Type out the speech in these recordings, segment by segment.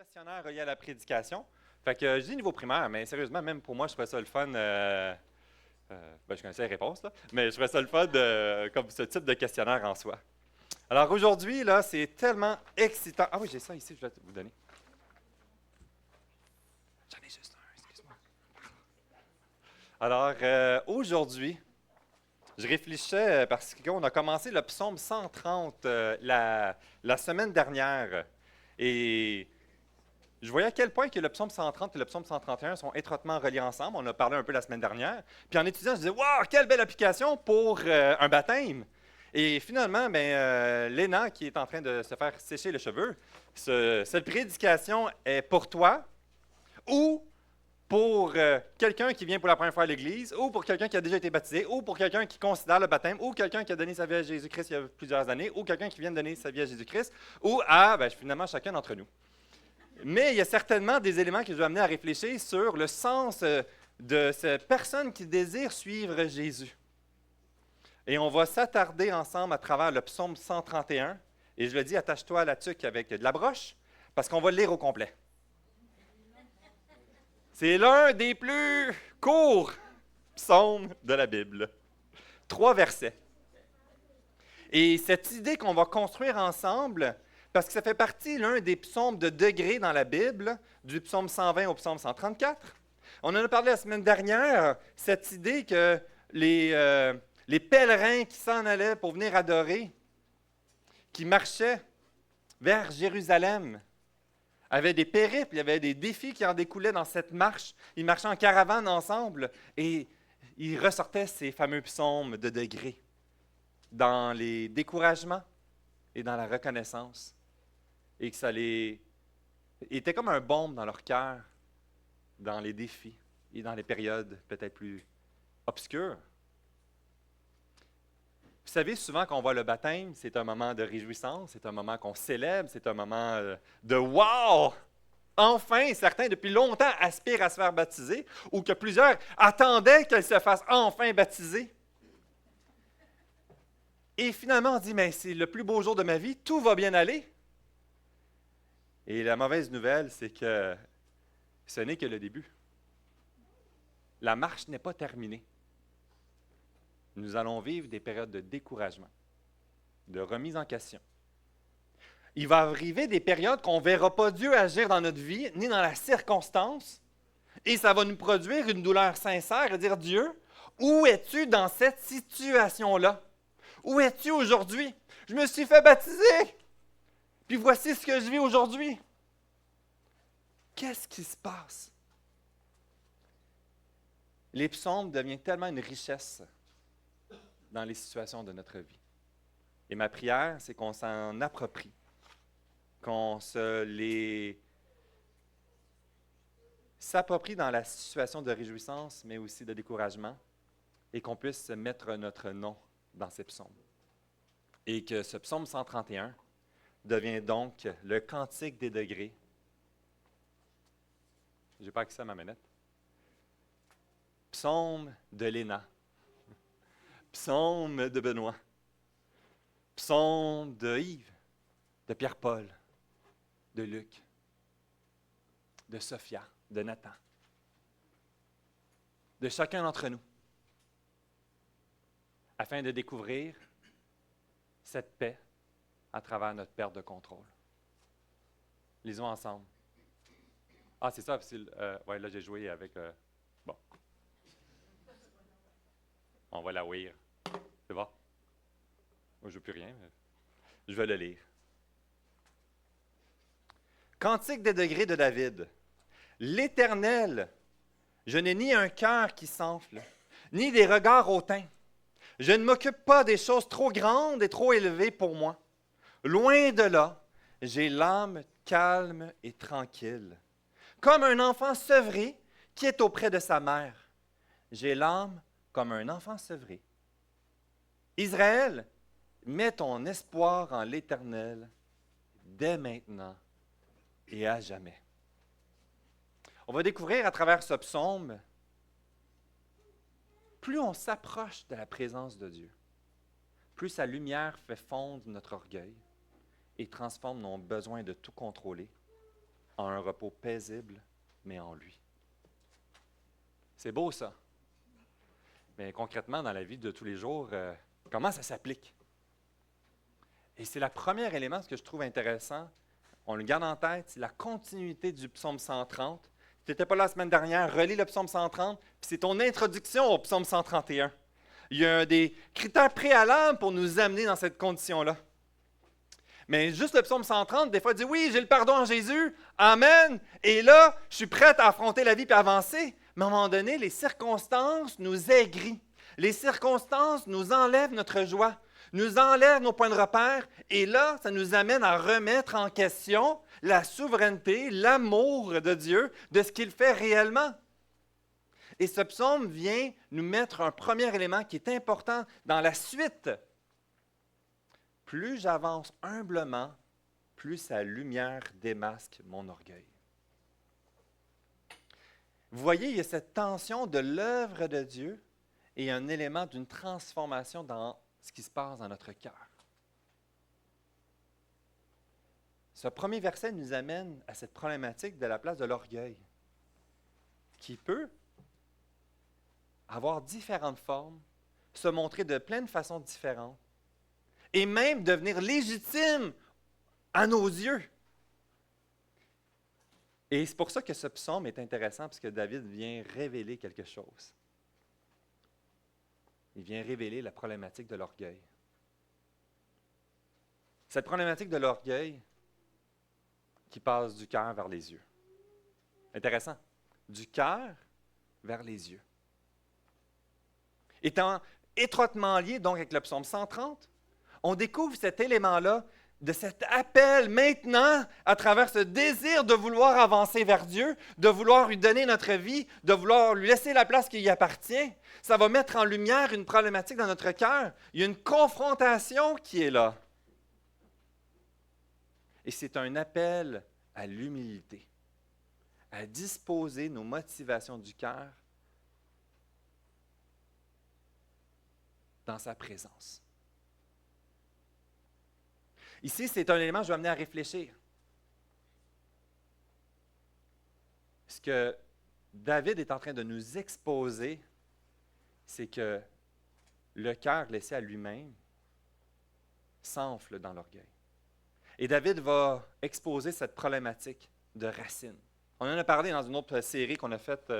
questionnaire relié à la prédication. Fait que je dis niveau primaire, mais sérieusement, même pour moi, je trouvais ça le fun. Je connaissais les réponses, là, mais je trouvais ça le fun comme ce type de questionnaire en soi. Alors aujourd'hui, là, c'est tellement excitant. Ah oui, j'ai ça ici, je vais vous donner. J'en ai juste un, excuse-moi. Alors aujourd'hui, je réfléchissais parce qu'on a commencé le psaume 130 la semaine dernière. Et je voyais à quel point que le psaume 130 et le psaume 131 sont étroitement reliés ensemble. On en a parlé un peu la semaine dernière. Puis en étudiant, je disais, waouh, quelle belle application pour un baptême. Et finalement, Léna, qui est en train de se faire sécher les cheveux, cette prédication est pour toi ou pour quelqu'un qui vient pour la première fois à l'Église, ou pour quelqu'un qui a déjà été baptisé, ou pour quelqu'un qui considère le baptême, ou quelqu'un qui a donné sa vie à Jésus-Christ il y a plusieurs années, ou quelqu'un qui vient de donner sa vie à Jésus-Christ, ou à, finalement, chacun d'entre nous. Mais il y a certainement des éléments qui je vais amener à réfléchir sur le sens de cette personne qui désire suivre Jésus. Et on va s'attarder ensemble à travers le psaume 131. Et je le dis, attache-toi à la tuque avec de la broche, parce qu'on va le lire au complet. C'est l'un des plus courts psaumes de la Bible. 3 versets. Et cette idée qu'on va construire ensemble, parce que ça fait partie l'un des psaumes de degrés dans la Bible, du psaume 120 au psaume 134. On en a parlé la semaine dernière, cette idée que les pèlerins qui s'en allaient pour venir adorer, qui marchaient vers Jérusalem, avaient des périples, il y avait des défis qui en découlaient dans cette marche. Ils marchaient en caravane ensemble et ils ressortaient ces fameux psaumes de degrés dans les découragements et dans la reconnaissance. Et que ça les était comme un baume dans leur cœur, dans les défis et dans les périodes peut-être plus obscures. Vous savez, souvent quand on voit le baptême, c'est un moment de réjouissance, c'est un moment qu'on célèbre, c'est un moment de wow! Enfin, certains depuis longtemps aspirent à se faire baptiser, ou que plusieurs attendaient qu'elles se fassent enfin baptiser. Et finalement, on dit, mais c'est le plus beau jour de ma vie, tout va bien aller. Et la mauvaise nouvelle, c'est que ce n'est que le début. La marche n'est pas terminée. Nous allons vivre des périodes de découragement, de remise en question. Il va arriver des périodes qu'on ne verra pas Dieu agir dans notre vie, ni dans la circonstance, et ça va nous produire une douleur sincère et dire, Dieu, où es-tu dans cette situation-là? Où es-tu aujourd'hui? Je me suis fait baptiser, puis voici ce que je vis aujourd'hui. Qu'est-ce qui se passe? Les psaumes deviennent tellement une richesse dans les situations de notre vie. Et ma prière, c'est qu'on s'en approprie, qu'on se les s'approprie dans la situation de réjouissance, mais aussi de découragement, et qu'on puisse mettre notre nom dans ces psaumes. Et que ce psaume 131 devient donc le cantique des degrés. Je n'ai pas accès à ma manette. Psaume de Léna. Psaume de Benoît. Psaume de Yves, de Pierre-Paul, de Luc, de Sophia, de Nathan, de chacun d'entre nous, afin de découvrir cette paix à travers notre perte de contrôle. Lisons ensemble. Ah, c'est ça. Ouais, là, j'ai joué avec... bon. On va la ouïr. C'est bon? Moi, je ne joue plus rien, mais je vais le lire. Cantique des degrés de David. L'Éternel, je n'ai ni un cœur qui s'enfle, ni des regards hautains. Je ne m'occupe pas des choses trop grandes et trop élevées pour moi. Loin de là, j'ai l'âme calme et tranquille, comme un enfant sevré qui est auprès de sa mère. J'ai l'âme comme un enfant sevré. Israël, mets ton espoir en l'Éternel dès maintenant et à jamais. On va découvrir à travers ce psaume, plus on s'approche de la présence de Dieu, plus sa lumière fait fondre notre orgueil et transforme nos besoins de tout contrôler a un repos paisible, mais en lui. C'est beau ça. Mais concrètement, dans la vie de tous les jours, comment ça s'applique? Et c'est le premier élément, ce que je trouve intéressant, on le garde en tête, c'est la continuité du psaume 130. Si tu n'étais pas là la semaine dernière, relis le psaume 130, puis c'est ton introduction au psaume 131. Il y a des critères préalables pour nous amener dans cette condition-là. Mais juste le psaume 130, des fois, il dit « Oui, j'ai le pardon en Jésus, Amen, et là, je suis prêt à affronter la vie et avancer. » Mais à un moment donné, les circonstances nous aigrissent. Les circonstances nous enlèvent notre joie, nous enlèvent nos points de repère, et là, ça nous amène à remettre en question la souveraineté, l'amour de Dieu, de ce qu'il fait réellement. Et ce psaume vient nous mettre un premier élément qui est important dans la suite. Plus j'avance humblement, plus sa lumière démasque mon orgueil. Vous voyez, il y a cette tension de l'œuvre de Dieu et un élément d'une transformation dans ce qui se passe dans notre cœur. Ce premier verset nous amène à cette problématique de la place de l'orgueil, qui peut avoir différentes formes, se montrer de plein de façons différentes, et même devenir légitime à nos yeux. Et c'est pour ça que ce psaume est intéressant, parce que David vient révéler quelque chose. Il vient révéler la problématique de l'orgueil. Cette problématique de l'orgueil qui passe du cœur vers les yeux. Intéressant. Du cœur vers les yeux. Étant étroitement lié donc avec le psaume 130, on découvre cet élément-là de cet appel maintenant à travers ce désir de vouloir avancer vers Dieu, de vouloir lui donner notre vie, de vouloir lui laisser la place qui lui appartient. Ça va mettre en lumière une problématique dans notre cœur. Il y a une confrontation qui est là. Et c'est un appel à l'humilité, à disposer nos motivations du cœur dans sa présence. Ici, c'est un élément que je vais amener à réfléchir. Ce que David est en train de nous exposer, c'est que le cœur laissé à lui-même s'enfle dans l'orgueil. Et David va exposer cette problématique de racines. On en a parlé dans une autre série qu'on a faite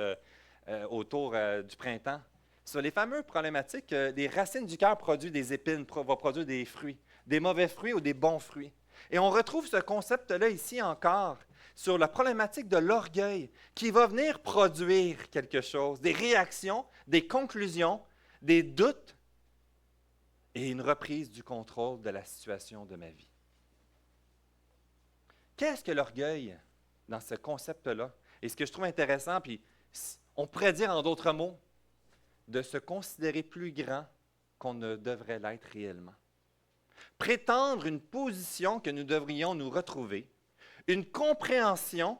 autour du printemps, sur les fameuses problématiques des racines du cœur produisent des épines, vont produire des fruits, des mauvais fruits ou des bons fruits. Et on retrouve ce concept-là ici encore sur la problématique de l'orgueil qui va venir produire quelque chose, des réactions, des conclusions, des doutes et une reprise du contrôle de la situation de ma vie. Qu'est-ce que l'orgueil dans ce concept-là? Et ce que je trouve intéressant, puis on pourrait dire en d'autres mots, de se considérer plus grand qu'on ne devrait l'être réellement. Prétendre une position que nous devrions nous retrouver, une compréhension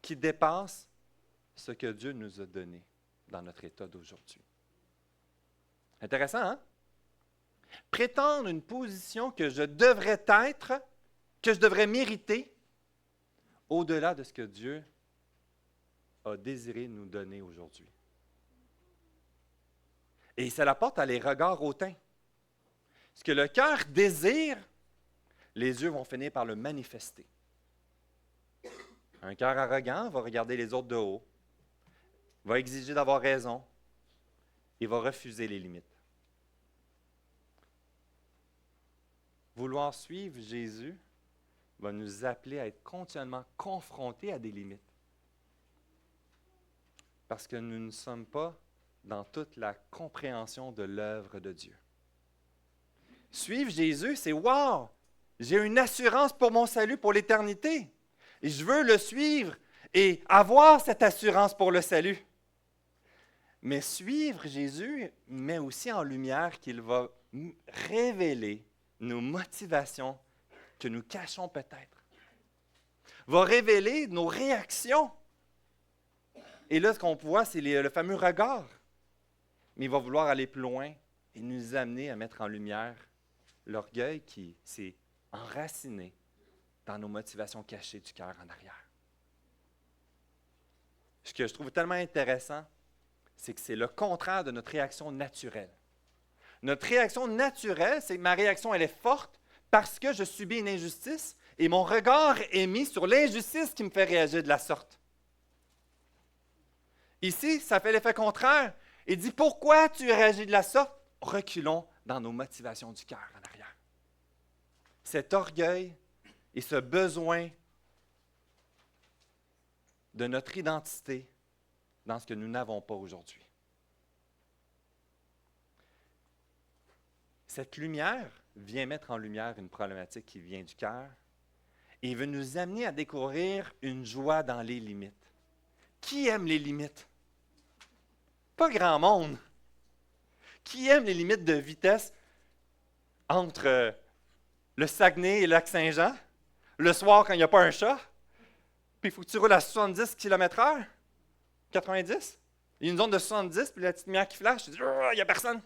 qui dépasse ce que Dieu nous a donné dans notre état d'aujourd'hui. Intéressant, hein? Prétendre une position que je devrais être, que je devrais mériter, au-delà de ce que Dieu a désiré nous donner aujourd'hui. Et ça l'apporte à les regards hautains. Ce que le cœur désire, les yeux vont finir par le manifester. Un cœur arrogant va regarder les autres de haut, va exiger d'avoir raison et va refuser les limites. Vouloir suivre Jésus va nous appeler à être continuellement confrontés à des limites. Parce que nous ne sommes pas dans toute la compréhension de l'œuvre de Dieu. Suivre Jésus, c'est « wow! J'ai une assurance pour mon salut pour l'éternité. Et je veux le suivre et avoir cette assurance pour le salut. » Mais suivre Jésus met aussi en lumière qu'il va révéler nos motivations que nous cachons peut-être. Va révéler nos réactions. Et là, ce qu'on voit, c'est le fameux regard. Mais il va vouloir aller plus loin et nous amener à mettre en lumière l'orgueil qui s'est enraciné dans nos motivations cachées du cœur en arrière. Ce que je trouve tellement intéressant, c'est que c'est le contraire de notre réaction naturelle. Notre réaction naturelle, c'est que ma réaction, elle est forte parce que je subis une injustice et mon regard est mis sur l'injustice qui me fait réagir de la sorte. Ici, ça fait l'effet contraire. Il dit, pourquoi tu réagis de la sorte? Reculons dans nos motivations du cœur en arrière. Cet orgueil et ce besoin de notre identité dans ce que nous n'avons pas aujourd'hui. Cette lumière vient mettre en lumière une problématique qui vient du cœur et veut nous amener à découvrir une joie dans les limites. Qui aime les limites? Pas grand monde. Qui aime les limites de vitesse entre le Saguenay et le Lac-Saint-Jean, le soir quand il n'y a pas un chat, puis il faut que tu roules à 70 km/h, 90, il y a une zone de 70, puis la petite lumière qui flash, tu dis, il n'y a personne.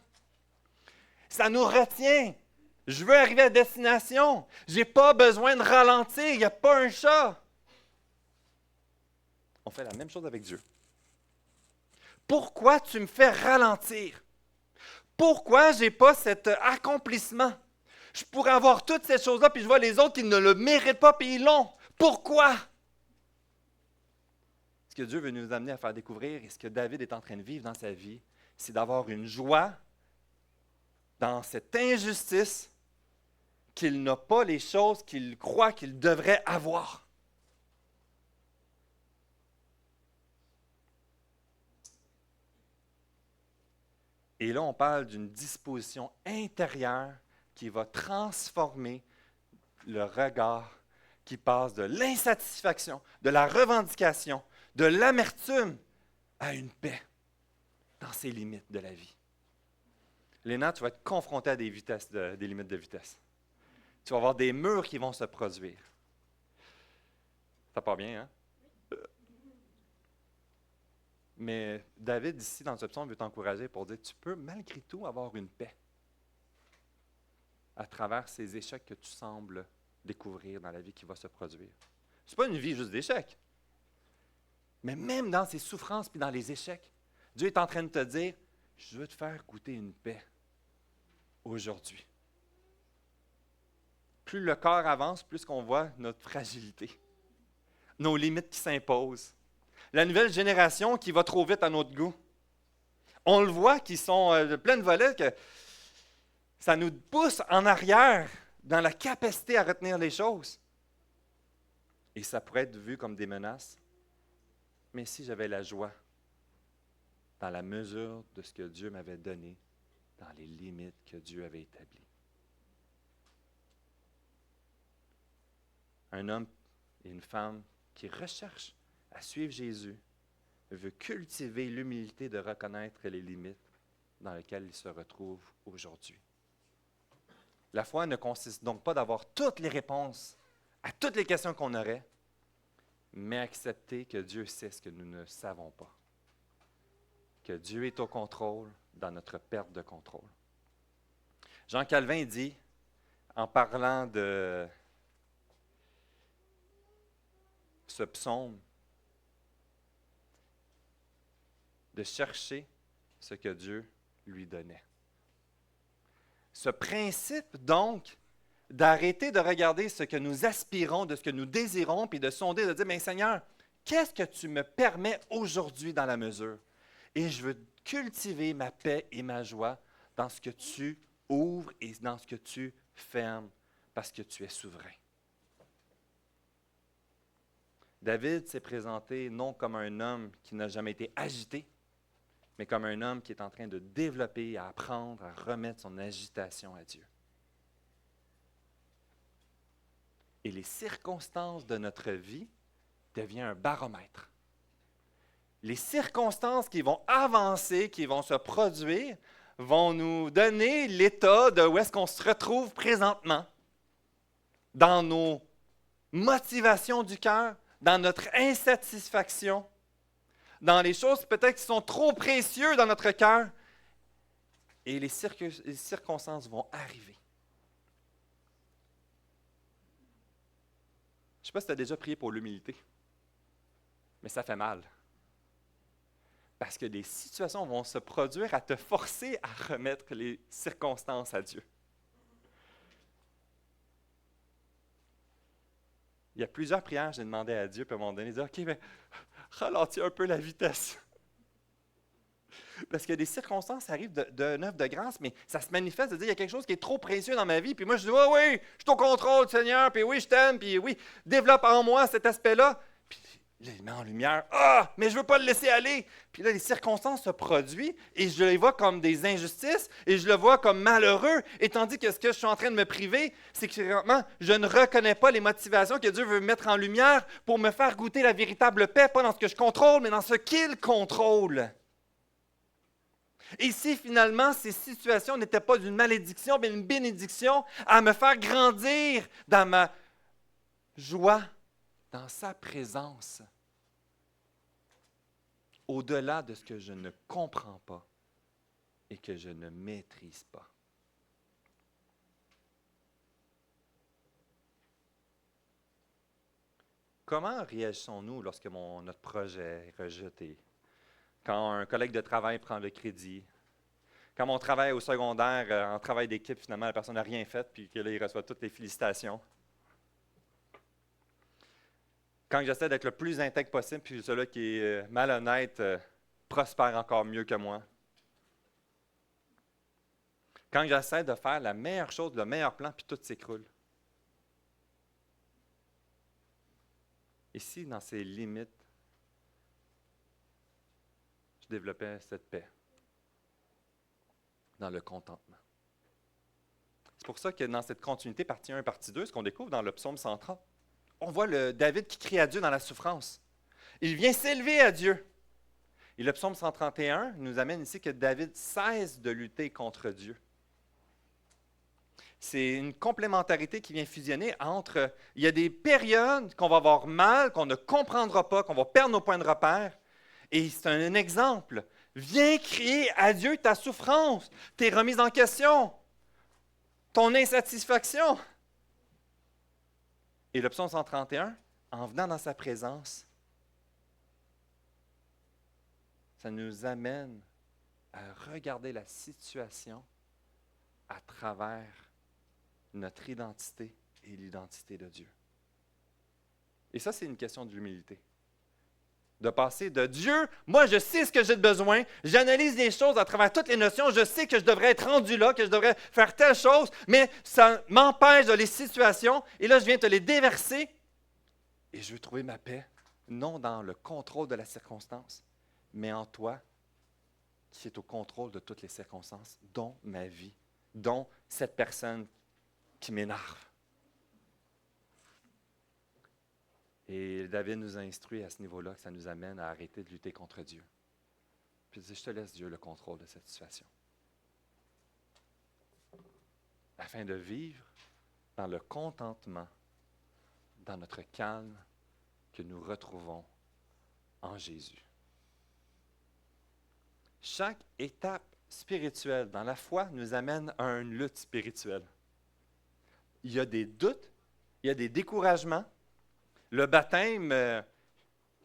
Ça nous retient. Je veux arriver à destination. Je n'ai pas besoin de ralentir, il n'y a pas un chat. On fait la même chose avec Dieu. Pourquoi tu me fais ralentir? Pourquoi je n'ai pas cet accomplissement? Je pourrais avoir toutes ces choses-là, puis je vois les autres qui ne le méritent pas, puis ils l'ont. Pourquoi? Ce que Dieu veut nous amener à faire découvrir, et ce que David est en train de vivre dans sa vie, c'est d'avoir une joie dans cette injustice qu'il n'a pas les choses qu'il croit qu'il devrait avoir. Et là, on parle d'une disposition intérieure qui va transformer le regard qui passe de l'insatisfaction, de la revendication, de l'amertume à une paix dans ses limites de la vie. Léna, tu vas être confronté à des limites de vitesse. Tu vas avoir des murs qui vont se produire. Ça part bien, hein? Mais David, ici, dans ce psaume, veut t'encourager pour dire, tu peux malgré tout avoir une paix à travers ces échecs que tu sembles découvrir dans la vie qui va se produire. Ce n'est pas une vie juste d'échecs. Mais même dans ces souffrances et dans les échecs, Dieu est en train de te dire, je veux te faire goûter une paix aujourd'hui. Plus le corps avance, plus qu'on voit notre fragilité, nos limites qui s'imposent. La nouvelle génération qui va trop vite à notre goût. On le voit qu'ils sont de pleine volée, que ça nous pousse en arrière dans la capacité à retenir les choses. Et ça pourrait être vu comme des menaces. Mais si j'avais la joie dans la mesure de ce que Dieu m'avait donné, dans les limites que Dieu avait établies. Un homme et une femme qui recherchent à suivre Jésus veut cultiver l'humilité de reconnaître les limites dans lesquelles il se retrouve aujourd'hui. La foi ne consiste donc pas d'avoir toutes les réponses à toutes les questions qu'on aurait, mais accepter que Dieu sait ce que nous ne savons pas. Que Dieu est au contrôle dans notre perte de contrôle. Jean Calvin dit, en parlant de ce psaume, de chercher ce que Dieu lui donnait. Ce principe, donc, d'arrêter de regarder ce que nous aspirons, de ce que nous désirons, puis de sonder, de dire, mais Seigneur, qu'est-ce que tu me permets aujourd'hui dans la mesure? Et je veux cultiver ma paix et ma joie dans ce que tu ouvres et dans ce que tu fermes, parce que tu es souverain. David s'est présenté non comme un homme qui n'a jamais été agité, mais comme un homme qui est en train de développer, à apprendre, à remettre son agitation à Dieu. Et les circonstances de notre vie deviennent un baromètre. Les circonstances qui vont avancer, qui vont se produire, vont nous donner l'état de où est-ce qu'on se retrouve présentement, dans nos motivations du cœur, dans notre insatisfaction, dans les choses peut-être qui sont trop précieuses dans notre cœur, et les circonstances vont arriver. Je ne sais pas si tu as déjà prié pour l'humilité, mais ça fait mal. Parce que des situations vont se produire à te forcer à remettre les circonstances à Dieu. Il y a plusieurs prières que j'ai demandé à Dieu, puis à un moment donné, il dit « OK, mais ralentis un peu la vitesse. » Parce que des circonstances arrivent d'un œuvre de grâce, mais ça se manifeste de dire il y a quelque chose qui est trop précieux dans ma vie. Puis moi, je dis oui, oui, je suis au contrôle, Seigneur, puis oui, je t'aime, puis oui, développe en moi cet aspect-là. Puis là, il met en lumière ah, mais je ne veux pas le laisser aller. Puis là, les circonstances se produisent et je les vois comme des injustices et je le vois comme malheureux. Et tandis que ce que je suis en train de me priver, c'est que vraiment, je ne reconnais pas les motivations que Dieu veut mettre en lumière pour me faire goûter la véritable paix, pas dans ce que je contrôle, mais dans ce qu'il contrôle. Et si finalement ces situations n'étaient pas une malédiction, mais une bénédiction à me faire grandir dans ma joie, dans sa présence, au-delà de ce que je ne comprends pas et que je ne maîtrise pas. Comment réagissons-nous lorsque notre projet est rejeté? Quand un collègue de travail prend le crédit, quand mon travail au secondaire, en travail d'équipe, finalement, la personne n'a rien fait, puis que là, il reçoit toutes les félicitations. Quand j'essaie d'être le plus intègre possible, puis celui qui est malhonnête prospère encore mieux que moi. Quand j'essaie de faire la meilleure chose, le meilleur plan, puis tout s'écroule. Ici, dans ces limites, je développais cette paix dans le contentement. C'est pour ça que dans cette continuité, partie 1 et partie 2, ce qu'on découvre dans le psaume 130, on voit le David qui crie à Dieu dans la souffrance. Il vient s'élever à Dieu. Et le psaume 131 nous amène ici que David cesse de lutter contre Dieu. C'est une complémentarité qui vient fusionner entre, il y a des périodes qu'on va avoir mal, qu'on ne comprendra pas, qu'on va perdre nos points de repère. Et c'est un exemple. Viens crier à Dieu ta souffrance, tes remises en question, ton insatisfaction. Et le psaume 131, en venant dans sa présence, ça nous amène à regarder la situation à travers notre identité et l'identité de Dieu. Et ça, c'est une question de l'humilité. De passer de Dieu, moi je sais ce que j'ai besoin, j'analyse les choses à travers toutes les notions, je sais que je devrais être rendu là, que je devrais faire telle chose, mais ça m'empêche de les situations, et là je viens te les déverser, et je veux trouver ma paix, non dans le contrôle de la circonstance, mais en toi, qui est au contrôle de toutes les circonstances, dont ma vie, dont cette personne qui m'énerve. Et David nous a instruits à ce niveau-là que ça nous amène à arrêter de lutter contre Dieu. Puis il dit, je te laisse, Dieu, le contrôle de cette situation. Afin de vivre dans le contentement, dans notre calme que nous retrouvons en Jésus. Chaque étape spirituelle dans la foi nous amène à une lutte spirituelle. Il y a des doutes, il y a des découragements. Le baptême,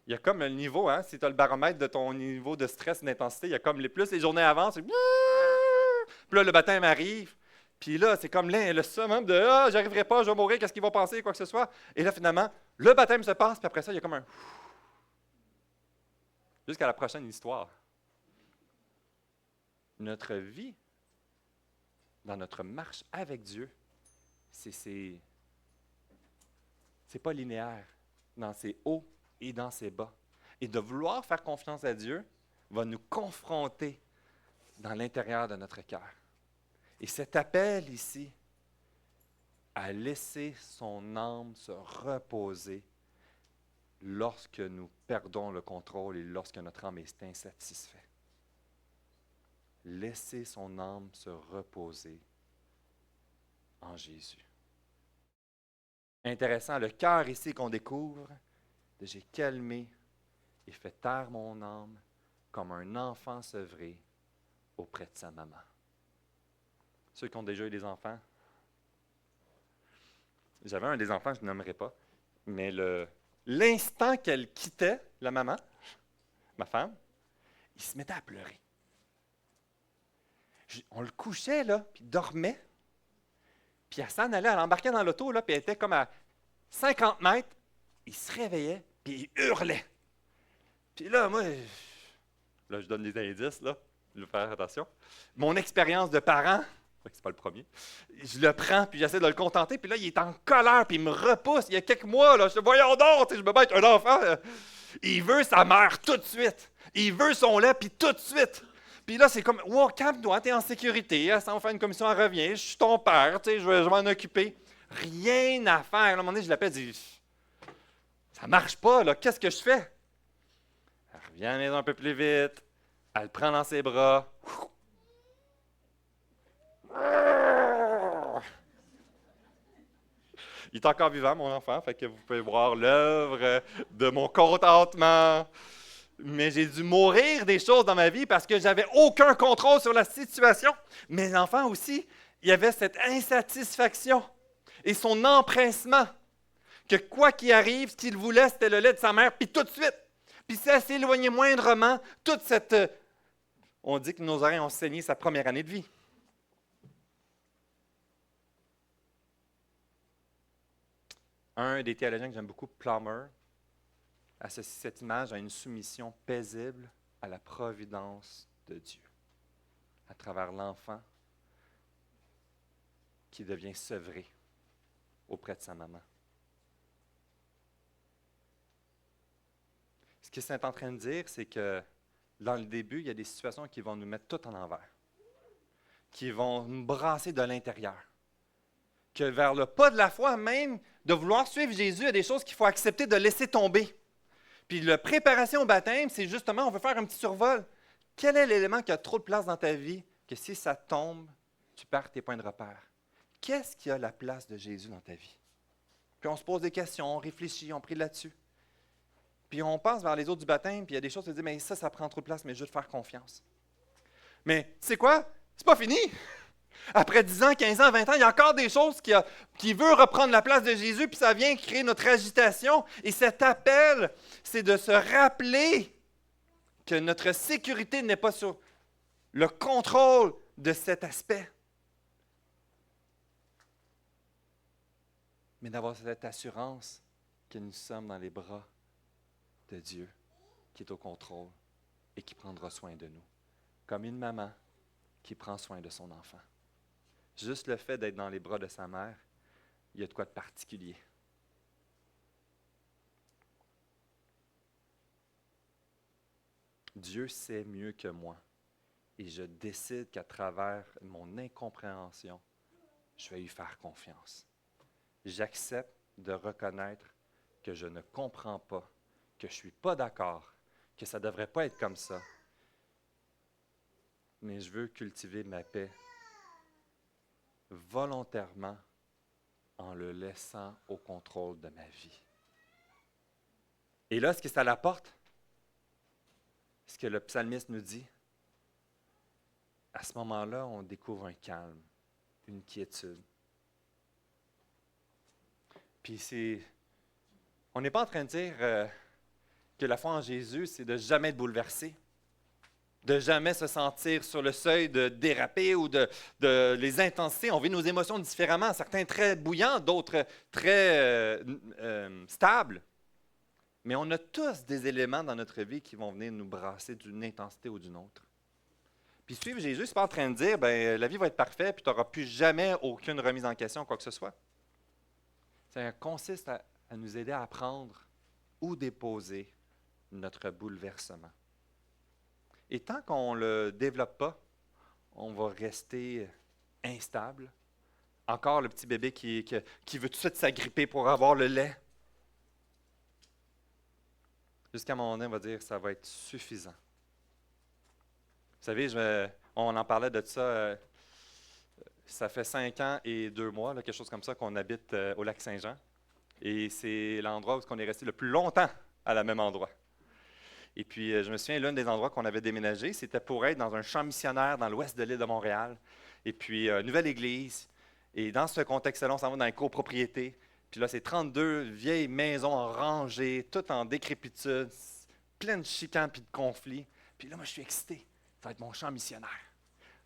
il y a comme le niveau, hein, si tu as le baromètre de ton niveau de stress et d'intensité, il y a comme plus les journées avancent, puis là, le baptême arrive, puis là, c'est comme le summum de « Ah, j'arriverai pas, je vais mourir, qu'est-ce qu'ils vont penser, quoi que ce soit. » Et là, finalement, le baptême se passe, puis après ça, il y a comme un « jusqu'à la prochaine histoire. » Notre vie, dans notre marche avec Dieu, c'est pas linéaire dans ses hauts et dans ses bas. Et de vouloir faire confiance à Dieu va nous confronter dans l'intérieur de notre cœur. Et cet appel ici à laisser son âme se reposer lorsque nous perdons le contrôle et lorsque notre âme est insatisfaite. Laisser son âme se reposer en Jésus. Intéressant, le cœur ici qu'on découvre, de j'ai calmé et fait taire mon âme comme un enfant sevré auprès de sa maman. Ceux qui ont déjà eu des enfants, j'avais un des enfants, je ne nommerai pas, Mais l'instant qu'elle quittait la maman, ma femme, il se mettait à pleurer. On le couchait, là, puis il dormait. Puis elle s'en allait, elle embarquait dans l'auto, là, puis elle était comme à 50 mètres. Il se réveillait, puis il hurlait. Puis là, moi, là, je donne les indices, là, je vais faire attention. Mon expérience de parent, c'est pas le premier, je le prends, puis j'essaie de le contenter, puis là, il est en colère, puis il me repousse. Il y a quelques mois, là, je dis, voyons donc, je me bats avec un enfant. Il veut sa mère tout de suite. Il veut son lait, puis tout de suite. Puis là, c'est comme, wow, calme-toi, t'es en sécurité, hein, ça va faire une commission, elle revient, je suis ton père, je vais m'en occuper. Rien à faire. À un moment donné, je l'appelle, je dis, ça marche pas, là, qu'est-ce que je fais? Elle revient à la maison un peu plus vite, elle le prend dans ses bras. Il est encore vivant, mon enfant, fait que vous pouvez voir l'œuvre de mon contentement. Mais j'ai dû mourir des choses dans ma vie parce que j'avais aucun contrôle sur la situation. Mais l'enfant aussi, il avait cette insatisfaction et son empressement que quoi qu'il arrive, ce qu'il voulait, c'était le lait de sa mère, puis tout de suite. Puis si elle s'éloignait moindrement, toute cette... On dit que nos oreilles ont saigné sa première année de vie. Un des théologiens que j'aime beaucoup, Plummer, associe cette image à une soumission paisible à la providence de Dieu, à travers l'enfant qui devient sevré auprès de sa maman. Ce que c'est en train de dire, c'est que dans le début, il y a des situations qui vont nous mettre tout en envers, qui vont nous brasser de l'intérieur. Que vers le pas de la foi, même de vouloir suivre Jésus, il y a des choses qu'il faut accepter de laisser tomber. Puis la préparation au baptême, c'est justement, on veut faire un petit survol. Quel est l'élément qui a trop de place dans ta vie que si ça tombe, tu perds tes points de repère? Qu'est-ce qui a la place de Jésus dans ta vie? Puis on se pose des questions, on réfléchit, on prie là-dessus. Puis on pense vers les autres du baptême, puis il y a des choses qui se disent, mais ça prend trop de place, mais je veux te faire confiance. Mais tu sais quoi? C'est pas fini! Après 10 ans, 15 ans, 20 ans, il y a encore des choses qui veulent reprendre la place de Jésus, puis ça vient créer notre agitation. Et cet appel, c'est de se rappeler que notre sécurité n'est pas sur le contrôle de cet aspect, mais d'avoir cette assurance que nous sommes dans les bras de Dieu, qui est au contrôle et qui prendra soin de nous, comme une maman qui prend soin de son enfant. Juste le fait d'être dans les bras de sa mère, il y a de quoi de particulier. Dieu sait mieux que moi et je décide qu'à travers mon incompréhension, je vais lui faire confiance. J'accepte de reconnaître que je ne comprends pas, que je ne suis pas d'accord, que ça ne devrait pas être comme ça. Mais je veux cultiver ma paix volontairement en le laissant au contrôle de ma vie. Et là, ce que ça l'apporte, ce que le psalmiste nous dit, à ce moment-là, on découvre un calme, une quiétude. Puis on n'est pas en train de dire que la foi en Jésus, c'est de jamais être bouleversé, de jamais se sentir sur le seuil de déraper ou de les intensités. On vit nos émotions différemment, certains très bouillants, d'autres très stables. Mais on a tous des éléments dans notre vie qui vont venir nous brasser d'une intensité ou d'une autre. Puis suivre Jésus, ce n'est pas en train de dire, la vie va être parfaite, puis tu n'auras plus jamais aucune remise en question, quoi que ce soit. Ça consiste à nous aider à apprendre où déposer notre bouleversement. Et tant qu'on ne le développe pas, on va rester instable. Encore le petit bébé qui veut tout de suite s'agripper pour avoir le lait. Jusqu'à un moment donné, on va dire que ça va être suffisant. Vous savez, on en parlait de ça, ça fait 5 ans et 2 mois, là, quelque chose comme ça, qu'on habite au lac Saint-Jean. Et c'est l'endroit où on est resté le plus longtemps à la même endroit. Et puis, je me souviens, l'un des endroits qu'on avait déménagé, c'était pour être dans un champ missionnaire dans l'ouest de l'île de Montréal. Et puis, nouvelle église. Et dans ce contexte-là, on s'en va dans les copropriétés. Puis là, c'est 32 vieilles maisons en rangée, toutes en décrépitude, pleines de chicanes puis de conflits. Puis là, moi, je suis excité. Ça va être mon champ missionnaire.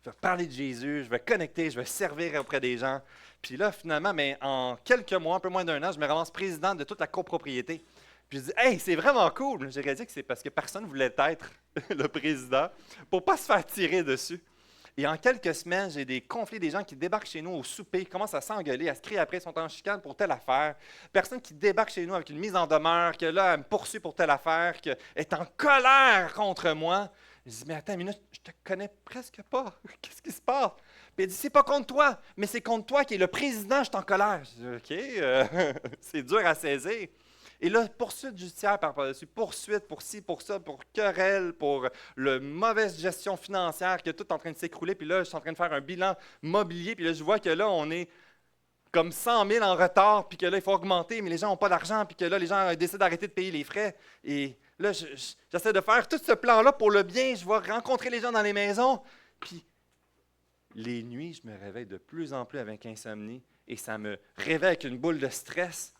Je vais parler de Jésus, je vais connecter, je vais servir auprès des gens. Puis là, finalement, mais en quelques mois, un peu moins d'un an, je me ramasse président de toute la copropriété. Puis je dis, hey, c'est vraiment cool. J'ai réalisé que c'est parce que personne ne voulait être le président pour ne pas se faire tirer dessus. Et en quelques semaines, j'ai des conflits, des gens qui débarquent chez nous au souper, qui commencent à s'engueuler, à se crier après, sont en chicane pour telle affaire. Personne qui débarque chez nous avec une mise en demeure, que là, elle me poursuit pour telle affaire, qu'elle est en colère contre moi. Je dis, mais attends une minute, je te connais presque pas. Qu'est-ce qui se passe? Puis elle dit, c'est pas contre toi, mais c'est contre toi qui est le président, je suis en colère. Je dis, OK, c'est dur à saisir. Et là, poursuite judiciaire par-dessus, poursuite pour ci, pour ça, pour querelle, pour la mauvaise gestion financière, que tout est en train de s'écrouler. Puis là, je suis en train de faire un bilan mobilier. Puis là, je vois que là, on est comme 100 000 en retard, puis que là, il faut augmenter, mais les gens n'ont pas d'argent, puis que là, les gens décident d'arrêter de payer les frais. Et là, j'essaie de faire tout ce plan-là pour le bien. Je vais rencontrer les gens dans les maisons. Puis les nuits, je me réveille de plus en plus avec insomnie et ça me réveille avec une boule de stress.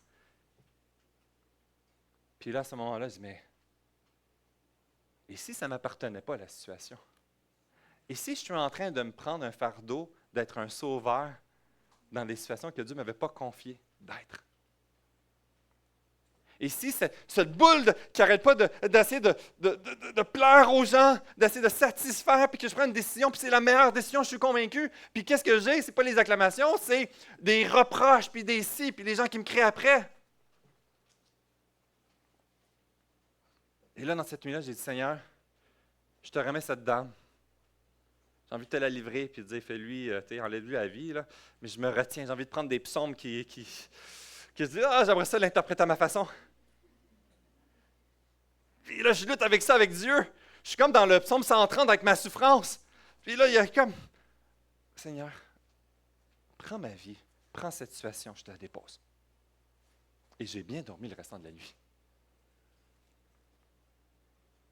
Puis là, à ce moment-là, je dis, mais et si ça ne m'appartenait pas, la situation? Et si je suis en train de me prendre un fardeau d'être un sauveur dans des situations que Dieu ne m'avait pas confié d'être? Et si cette boule qui n'arrête pas d'essayer de plaire aux gens, d'essayer de satisfaire, puis que je prends une décision, puis c'est la meilleure décision, je suis convaincu, puis qu'est-ce que j'ai? Ce n'est pas les acclamations, c'est des reproches, puis des si, puis les gens qui me crient après. Et là, dans cette nuit-là, j'ai dit, Seigneur, je te remets cette dame. J'ai envie de te la livrer, puis de dire, fais-lui, enlève-lui la vie, là. Mais je me retiens, j'ai envie de prendre des psaumes que je dis, j'aimerais ça l'interpréter à ma façon. Puis là, je lutte avec ça, avec Dieu. Je suis comme dans le psaume 130 avec ma souffrance. Puis là, il y a comme, Seigneur, prends ma vie, prends cette situation, je te la dépose. Et j'ai bien dormi le restant de la nuit.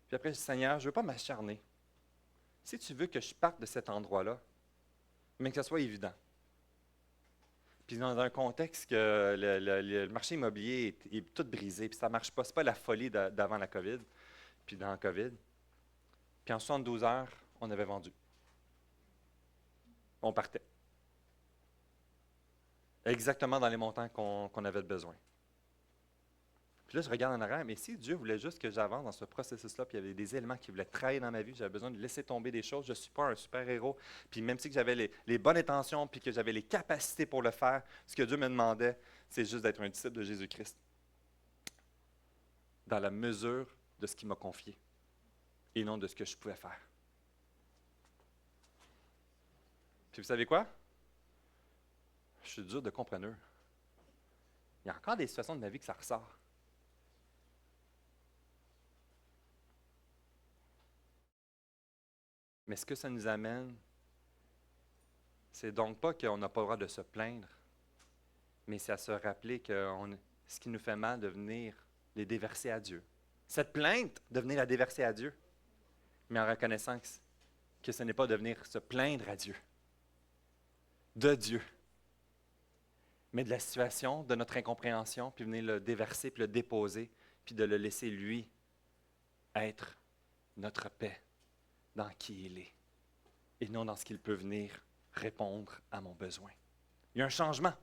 Puis après, je dis, Seigneur, je ne veux pas m'acharner. Si tu veux que je parte de cet endroit-là, mais que ce soit évident. Puis dans un contexte que le marché immobilier est tout brisé, puis ça ne marche pas, ce n'est pas la folie d'avant la COVID, puis dans la COVID. Puis en 72 heures, on avait vendu. On partait. Exactement dans les montants qu'on avait besoin. Puis là, je regarde en arrière, mais si Dieu voulait juste que j'avance dans ce processus-là, puis il y avait des éléments qui voulaient trahir dans ma vie, j'avais besoin de laisser tomber des choses, je ne suis pas un super-héros, puis même si j'avais les bonnes intentions, puis que j'avais les capacités pour le faire, ce que Dieu me demandait, c'est juste d'être un disciple de Jésus-Christ, dans la mesure de ce qu'il m'a confié, et non de ce que je pouvais faire. Puis vous savez quoi? Je suis dur de compreneur. Il y a encore des situations de ma vie que ça ressort. Mais ce que ça nous amène, c'est donc pas qu'on n'a pas le droit de se plaindre, mais c'est à se rappeler que ce qui nous fait mal, de venir les déverser à Dieu. Cette plainte, de venir la déverser à Dieu, mais en reconnaissant que ce n'est pas de venir se plaindre à Dieu, de Dieu, mais de la situation, de notre incompréhension, puis venir le déverser, puis le déposer, puis de le laisser lui être notre paix dans qui il est, et non dans ce qu'il peut venir répondre à mon besoin. Il y a un changement.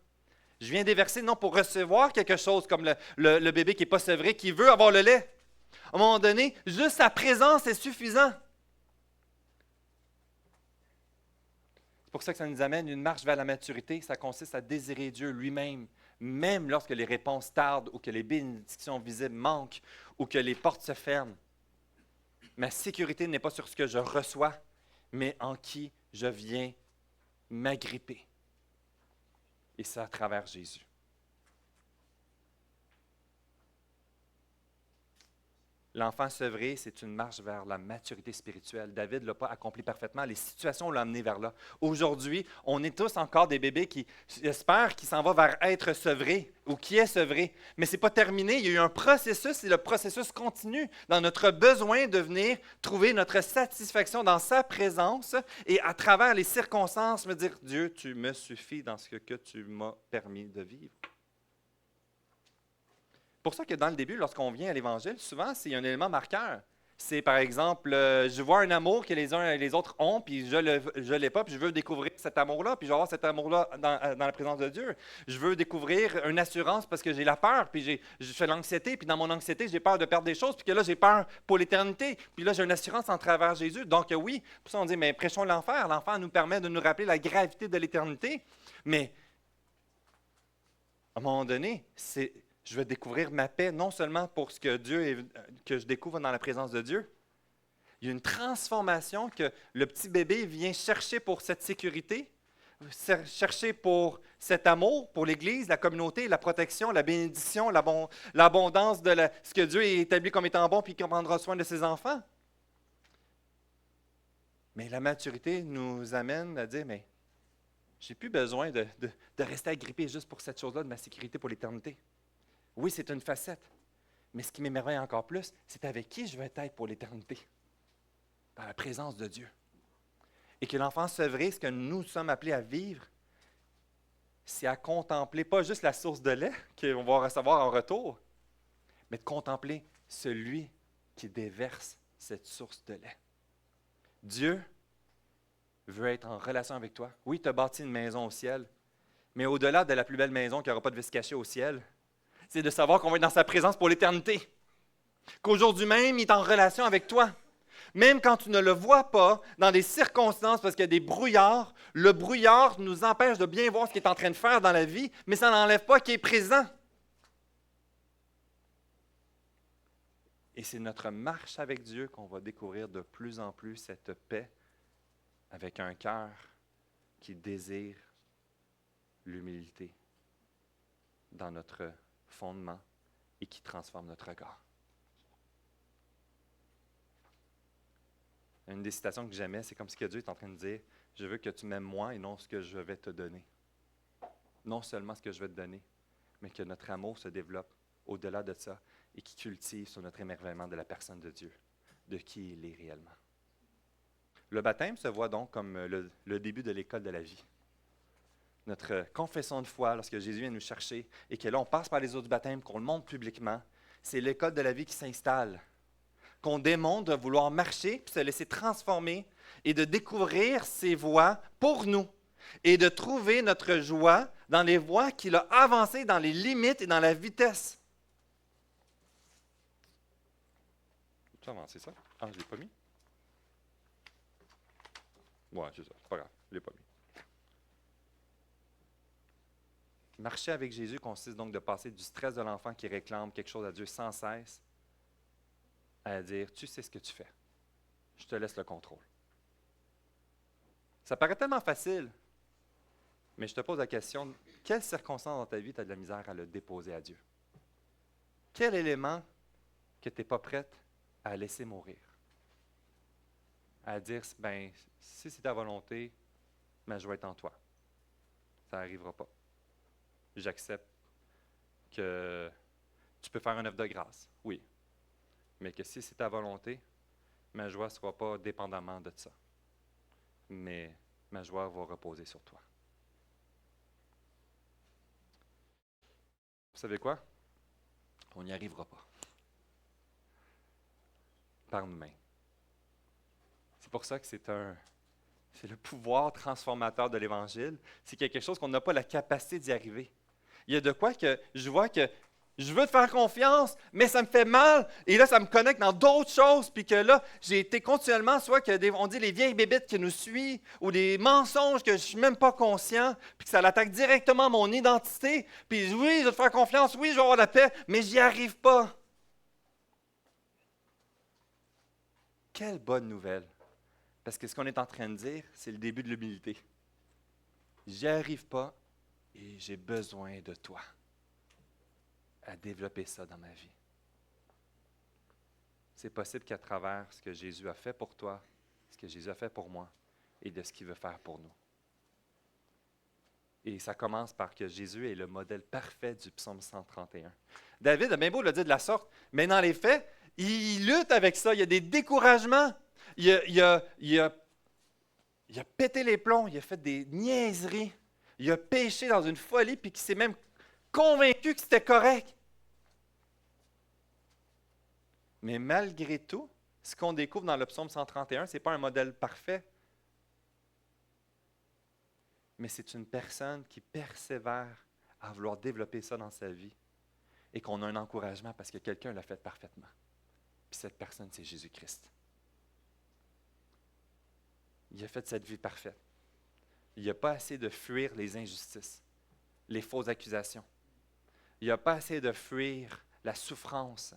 Je viens déverser non pour recevoir quelque chose comme le bébé qui n'est pas sevré, qui veut avoir le lait. À un moment donné, juste sa présence est suffisant. C'est pour ça que ça nous amène une marche vers la maturité. Ça consiste à désirer Dieu lui-même, même lorsque les réponses tardent ou que les bénédictions visibles manquent ou que les portes se ferment. Ma sécurité n'est pas sur ce que je reçois, mais en qui je viens m'agripper. Et ça à travers Jésus. L'enfant sevré, c'est une marche vers la maturité spirituelle. David ne l'a pas accompli parfaitement. Les situations l'ont amené vers là. Aujourd'hui, on est tous encore des bébés qui espèrent qu'il s'en va vers être sevré ou qui est sevré. Mais ce n'est pas terminé. Il y a eu un processus et le processus continue dans notre besoin de venir trouver notre satisfaction dans sa présence et à travers les circonstances, me dire, Dieu, tu me suffis dans ce que tu m'as permis de vivre. pour ça que dans le début, lorsqu'on vient à l'Évangile, souvent, c'est un élément marqueur. C'est par exemple, je vois un amour que les uns et les autres ont, puis je l'ai pas, puis je veux découvrir cet amour-là, puis je veux avoir cet amour-là dans la présence de Dieu. Je veux découvrir une assurance parce que j'ai la peur, puis je fais l'anxiété, puis dans mon anxiété, j'ai peur de perdre des choses, puis que là, j'ai peur pour l'éternité, puis là, j'ai une assurance en travers Jésus. Donc oui, pour ça on dit, mais prêchons l'enfer. L'enfer nous permet de nous rappeler la gravité de l'éternité, mais à un moment donné, je vais découvrir ma paix, non seulement pour ce que je découvre dans la présence de Dieu. Il y a une transformation que le petit bébé vient chercher pour cette sécurité, chercher pour cet amour, pour l'Église, la communauté, la protection, la bénédiction, l'abondance de ce que Dieu a établi comme étant bon, puis qu'il prendra soin de ses enfants. Mais la maturité nous amène à dire, mais j'ai plus besoin de rester agrippé juste pour cette chose-là, de ma sécurité pour l'éternité. Oui, c'est une facette, mais ce qui m'émerveille encore plus, c'est avec qui je vais être pour l'éternité, dans la présence de Dieu. Et que l'enfant sevré, ce que nous sommes appelés à vivre, c'est à contempler, pas juste la source de lait qu'on va recevoir en retour, mais de contempler celui qui déverse cette source de lait. Dieu veut être en relation avec toi. Oui, tu as bâti une maison au ciel, mais au-delà de la plus belle maison qui n'aura pas de vis caché au ciel, c'est de savoir qu'on va être dans sa présence pour l'éternité. Qu'aujourd'hui même, il est en relation avec toi. Même quand tu ne le vois pas, dans des circonstances, parce qu'il y a des brouillards, le brouillard nous empêche de bien voir ce qu'il est en train de faire dans la vie, mais ça n'enlève pas qu'il est présent. Et c'est notre marche avec Dieu qu'on va découvrir de plus en plus cette paix avec un cœur qui désire l'humilité dans notre fondement et qui transforme notre regard. Une des citations que j'aimais, c'est comme si Dieu est en train de dire, je veux que tu m'aimes moi et non ce que je vais te donner. Non seulement ce que je vais te donner, mais que notre amour se développe au-delà de ça et qui cultive sur notre émerveillement de la personne de Dieu, de qui il est réellement. Le baptême se voit donc comme le début de l'école de la vie. Notre confession de foi, lorsque Jésus vient nous chercher et que là, on passe par les eaux du baptême, qu'on le montre publiquement, c'est l'école de la vie qui s'installe. Qu'on démontre de vouloir marcher, puis se laisser transformer et de découvrir ses voies pour nous et de trouver notre joie dans les voies qu'il a avancées dans les limites et dans la vitesse. Tu as avancé ça? Ah, je ne l'ai pas mis? Ouais, c'est ça, c'est pas grave, je ne l'ai pas mis. Marcher avec Jésus consiste donc de passer du stress de l'enfant qui réclame quelque chose à Dieu sans cesse à dire, tu sais ce que tu fais, je te laisse le contrôle. Ça paraît tellement facile, mais je te pose la question, quelles circonstances dans ta vie tu as de la misère à le déposer à Dieu? Quel élément que tu n'es pas prête à laisser mourir? À dire, ben, si c'est ta volonté, ma joie est en toi. Ça n'arrivera pas. J'accepte que tu peux faire un œuvre de grâce, oui. Mais que si c'est ta volonté, ma joie ne sera pas dépendamment de ça. Mais ma joie va reposer sur toi. Vous savez quoi? On n'y arrivera pas. Par nous-mêmes. C'est pour ça que c'est le pouvoir transformateur de l'Évangile. C'est qu'il y a quelque chose qu'on n'a pas la capacité d'y arriver. Il y a de quoi que je vois que je veux te faire confiance, mais ça me fait mal. Et là, ça me connecte dans d'autres choses. Puis que là, j'ai été continuellement, soit on dit les vieilles bébites qui nous suivent, ou des mensonges que je ne suis même pas conscient, puis que ça l'attaque directement mon identité. Puis oui, je veux te faire confiance, oui, je vais avoir la paix, mais j'y arrive pas. Quelle bonne nouvelle. Parce que ce qu'on est en train de dire, c'est le début de l'humilité. J'y arrive pas et j'ai besoin de toi à développer ça dans ma vie. C'est possible qu'à travers ce que Jésus a fait pour toi, ce que Jésus a fait pour moi et de ce qu'il veut faire pour nous. Et ça commence par que Jésus est le modèle parfait du psaume 131. David a bien beau le dire de la sorte, mais dans les faits, il lutte avec ça. Il y a des découragements. Il a pété les plombs. Il a fait des niaiseries. Il a péché dans une folie, puis qu'il s'est même convaincu que c'était correct. Mais malgré tout, ce qu'on découvre dans le psaume 131, ce n'est pas un modèle parfait, mais c'est une personne qui persévère à vouloir développer ça dans sa vie et qu'on a un encouragement parce que quelqu'un l'a fait parfaitement. Puis cette personne, c'est Jésus-Christ. Il a fait cette vie parfaite. Il n'a pas assez de fuir les injustices, les fausses accusations. Il n'a pas assez de fuir la souffrance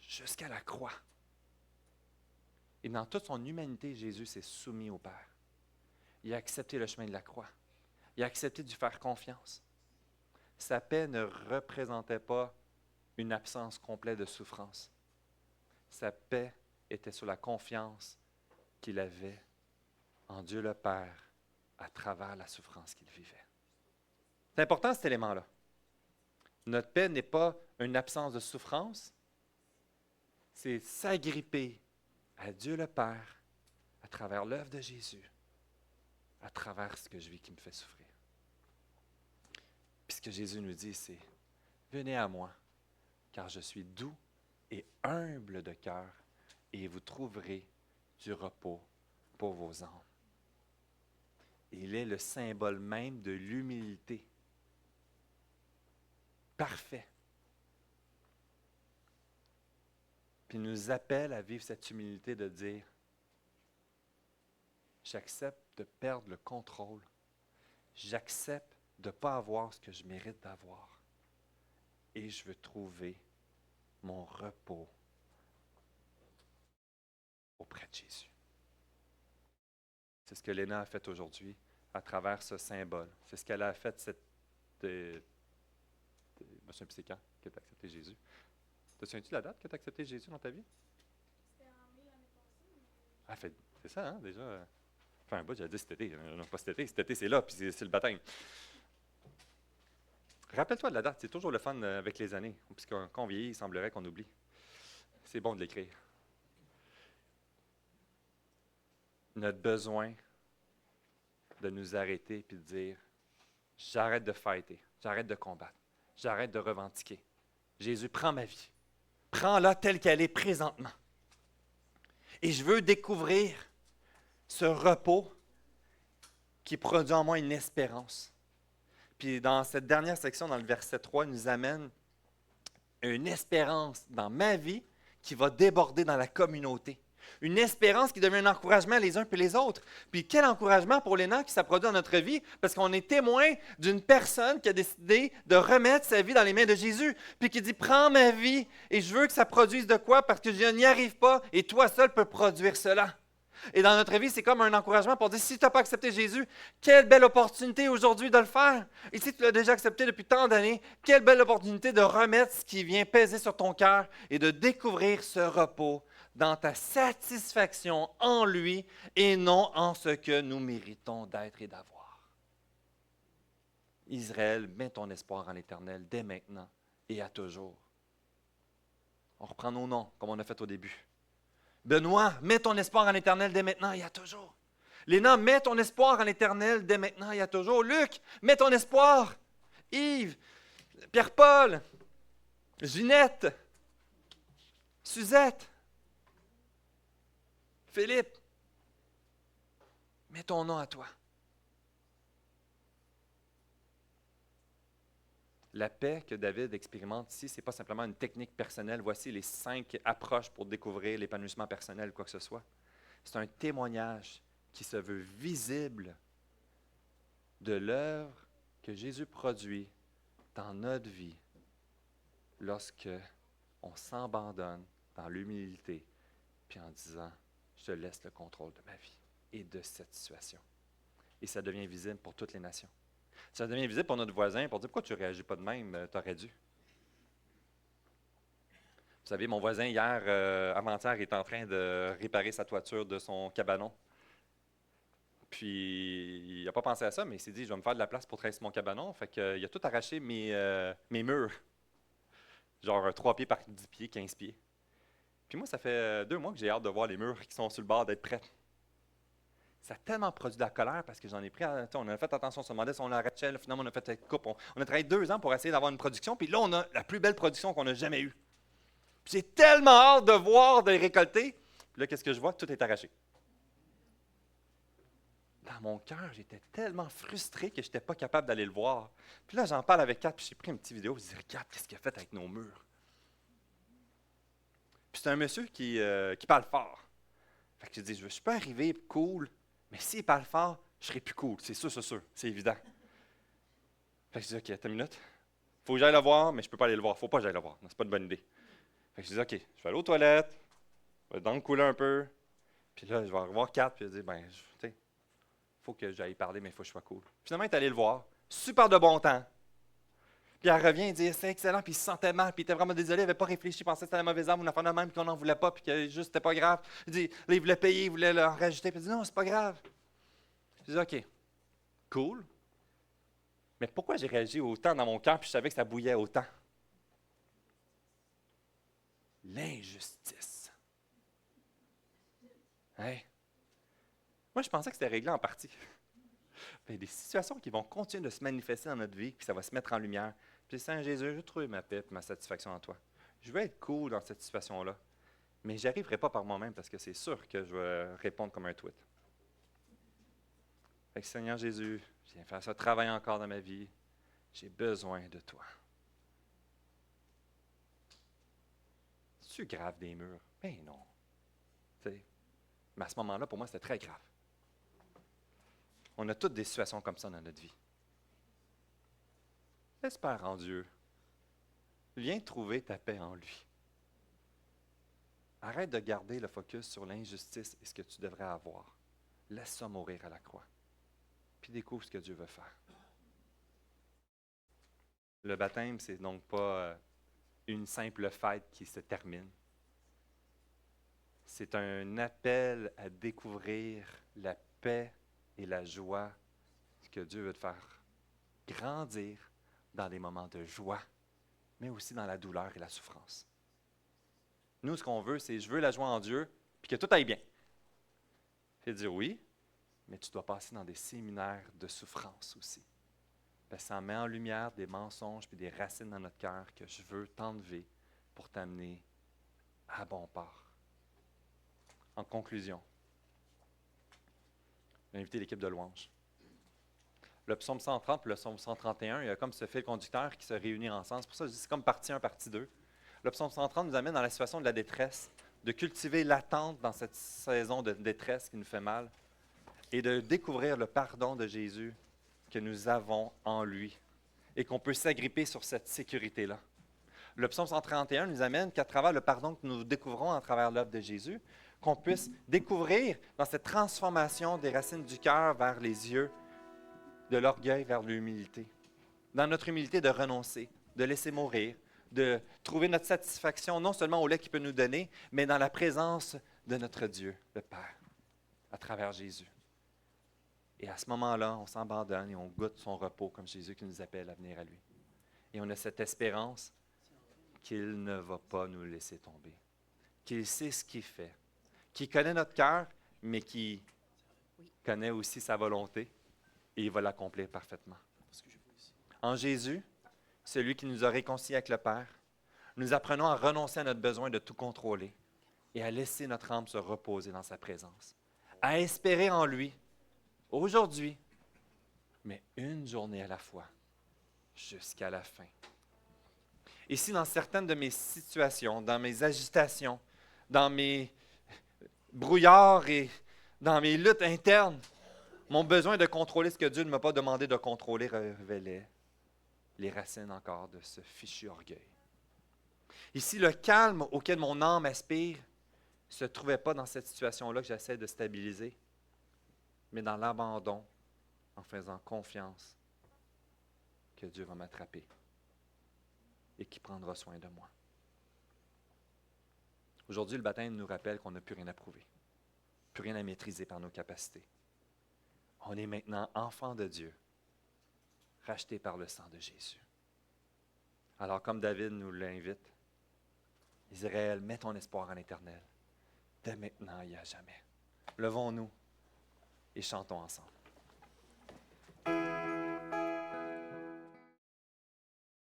jusqu'à la croix. Et dans toute son humanité, Jésus s'est soumis au Père. Il a accepté le chemin de la croix. Il a accepté de lui faire confiance. Sa paix ne représentait pas une absence complète de souffrance. Sa paix était sur la confiance qu'il avait en Dieu le Père à travers la souffrance qu'il vivait. C'est important cet élément-là. Notre paix n'est pas une absence de souffrance, c'est s'agripper à Dieu le Père à travers l'œuvre de Jésus, à travers ce que je vis qui me fait souffrir. Puis ce que Jésus nous dit, c'est « Venez à moi, car je suis doux et humble de cœur, et vous trouverez du repos pour vos âmes. » Il est le symbole même de l'humilité. Parfait. Puis il nous appelle à vivre cette humilité de dire, j'accepte de perdre le contrôle. J'accepte de ne pas avoir ce que je mérite d'avoir. Et je veux trouver mon repos auprès de Jésus. C'est ce que Léna a fait aujourd'hui à travers ce symbole. C'est ce qu'elle a fait je me souviens plus c'est quand que tu as accepté Jésus. Te souviens-tu de la date que tu as accepté Jésus dans ta vie? C'était en mai l'année passée. Ah, c'est ça, hein, déjà. Enfin, un bout, j'allais dire cet été. Non, pas cet été. Cet été, c'est là, puis c'est le baptême. Rappelle-toi de la date. C'est toujours le fun avec les années. Puisque quand on vieillit, il semblerait qu'on oublie. C'est bon de l'écrire. Notre besoin de nous arrêter et de dire, j'arrête de fighter, j'arrête de combattre, j'arrête de revendiquer. Jésus, prends ma vie. Prends-la telle qu'elle est présentement. Et je veux découvrir ce repos qui produit en moi une espérance. Puis dans cette dernière section, dans le verset 3, il nous amène une espérance dans ma vie qui va déborder dans la communauté. Une espérance qui devient un encouragement les uns puis les autres. Puis quel encouragement pour les gens qui ça produit dans notre vie, parce qu'on est témoin d'une personne qui a décidé de remettre sa vie dans les mains de Jésus, puis qui dit, prends ma vie et je veux que ça produise de quoi parce que je n'y arrive pas et toi seul peux produire cela. Et dans notre vie, c'est comme un encouragement pour dire, si tu n'as pas accepté Jésus, quelle belle opportunité aujourd'hui de le faire. Et si tu l'as déjà accepté depuis tant d'années, quelle belle opportunité de remettre ce qui vient peser sur ton cœur et de découvrir ce repos dans ta satisfaction en lui et non en ce que nous méritons d'être et d'avoir. Israël, mets ton espoir en l'Éternel dès maintenant et à toujours. On reprend nos noms comme on a fait au début. Benoît, mets ton espoir en l'Éternel dès maintenant et à toujours. Léna, mets ton espoir en l'Éternel dès maintenant et à toujours. Luc, mets ton espoir. Yves, Pierre-Paul, Ginette, Suzette, Philippe, mets ton nom à toi. La paix que David expérimente ici, ce n'est pas simplement une technique personnelle. Voici les 5 approches pour découvrir l'épanouissement personnel ou quoi que ce soit. C'est un témoignage qui se veut visible de l'œuvre que Jésus produit dans notre vie lorsque on s'abandonne dans l'humilité puis en disant, je te laisse le contrôle de ma vie et de cette situation. Et ça devient visible pour toutes les nations. Ça devient visible pour notre voisin, pour dire, pourquoi tu ne réagis pas de même, tu aurais dû. Vous savez, mon voisin, hier, avant-hier, est en train de réparer sa toiture de son cabanon. Puis, il n'a pas pensé à ça, mais il s'est dit, je vais me faire de la place pour tracer mon cabanon. Fait qu'il a tout arraché mes murs. Genre 3 pieds par 10 pieds, 15 pieds. Puis moi, ça fait 2 mois que j'ai hâte de voir les murs qui sont sur le bord d'être prêts. Ça a tellement produit de la colère parce que j'en ai pris, on a fait attention, on se demandait si on l'arrachait, finalement on a fait cette coupe. On a travaillé 2 ans pour essayer d'avoir une production, puis là on a la plus belle production qu'on a jamais eue. Puis j'ai tellement hâte de voir, de les récolter. Puis là, qu'est-ce que je vois? Tout est arraché. Dans mon cœur, j'étais tellement frustré que je n'étais pas capable d'aller le voir. Puis là, j'en parle avec Kat, puis j'ai pris une petite vidéo. Je dis, regarde, qu'est-ce qu'il a fait avec nos murs? Puis c'est un monsieur qui parle fort. Fait que je dis, je peux arriver cool, mais s'il parle fort, je serai plus cool. C'est sûr, c'est évident. Fait que je dis, OK, attends une minute. Faut que j'aille le voir, mais je ne peux pas aller le voir. Faut pas que j'aille le voir. C'est pas une bonne idée. Fait que je dis, OK, je vais aller aux toilettes, je vais dans le couler un peu. Puis là, je vais revoir Kat, puis je dis, ben, tu sais, faut que j'aille parler, mais il faut que je sois cool. Finalement, il est allé le voir. Super de bon temps. Puis elle revient et dit, c'est excellent, puis il se sentait mal, puis il était vraiment désolé, il n'avait pas réfléchi, il pensait que c'était la mauvaise arme, ou une affaire de même, puis qu'on n'en voulait pas, puis que juste c'était pas grave. Il dit, là, il voulait payer, il voulait en rajouter, puis il dit, non, c'est pas grave. Je dis, OK, cool. Mais pourquoi j'ai réagi autant dans mon cœur, puis je savais que ça bouillait autant? L'injustice. Hein? Moi, je pensais que c'était réglé en partie. Il y a des situations qui vont continuer de se manifester dans notre vie, puis ça va se mettre en lumière. Puis Seigneur Jésus, je veux trouver ma paix et ma satisfaction en toi. Je veux être cool dans cette situation-là, mais je n'y arriverai pas par moi-même parce que c'est sûr que je vais répondre comme un tweet. Fait que Seigneur Jésus, je viens faire ce travail encore dans ma vie. J'ai besoin de toi. C'est-tu grave des murs? Ben non. T'sais. Mais à ce moment-là, pour moi, c'était très grave. On a toutes des situations comme ça dans notre vie. Espère en Dieu. Viens trouver ta paix en lui. Arrête de garder le focus sur l'injustice et ce que tu devrais avoir. Laisse ça mourir à la croix. Puis découvre ce que Dieu veut faire. Le baptême, c'est donc pas une simple fête qui se termine. C'est un appel à découvrir la paix et la joie que Dieu veut te faire grandir dans les moments de joie, mais aussi dans la douleur et la souffrance. Nous, ce qu'on veut, c'est je veux la joie en Dieu, puis que tout aille bien. Et dire oui, mais tu dois passer dans des séminaires de souffrance aussi. Parce que ça met en lumière des mensonges puis des racines dans notre cœur que je veux t'enlever pour t'amener à bon port. En conclusion, j'ai invité l'équipe de louange. Le psaume 130 et le psaume 131, il y a comme ce fil conducteur qui se réunit ensemble. C'est pour ça que je dis c'est comme partie 1, partie 2. Le psaume 130 nous amène dans la situation de la détresse, de cultiver l'attente dans cette saison de détresse qui nous fait mal et de découvrir le pardon de Jésus que nous avons en lui et qu'on peut s'agripper sur cette sécurité-là. Le psaume 131 nous amène qu'à travers le pardon que nous découvrons à travers l'œuvre de Jésus, qu'on puisse découvrir dans cette transformation des racines du cœur vers les yeux, de l'orgueil vers l'humilité. Dans notre humilité de renoncer, de laisser mourir, de trouver notre satisfaction non seulement au lait qu'il peut nous donner, mais dans la présence de notre Dieu, le Père, à travers Jésus. Et à ce moment-là, on s'abandonne et on goûte son repos comme Jésus qui nous appelle à venir à lui. Et on a cette espérance qu'il ne va pas nous laisser tomber, qu'il sait ce qu'il fait, qu'il connaît notre cœur, mais qui connaît aussi sa volonté et il va l'accomplir parfaitement. En Jésus, celui qui nous a réconciliés avec le Père, nous apprenons à renoncer à notre besoin de tout contrôler et à laisser notre âme se reposer dans sa présence, à espérer en lui, aujourd'hui, mais une journée à la fois, jusqu'à la fin. Et si dans certaines de mes situations, dans mes agitations, dans mes brouillards et dans mes luttes internes, mon besoin de contrôler ce que Dieu ne m'a pas demandé de contrôler révélait les racines encore de ce fichu orgueil. Ici, le calme auquel mon âme aspire ne se trouvait pas dans cette situation-là que j'essaie de stabiliser, mais dans l'abandon, en faisant confiance que Dieu va m'attraper et qu'il prendra soin de moi. Aujourd'hui, le baptême nous rappelle qu'on n'a plus rien à prouver, plus rien à maîtriser par nos capacités. On est maintenant enfants de Dieu, rachetés par le sang de Jésus. Alors, comme David nous l'invite, Israël, mets ton espoir en l'Éternel, dès maintenant et à jamais. Levons-nous et chantons ensemble.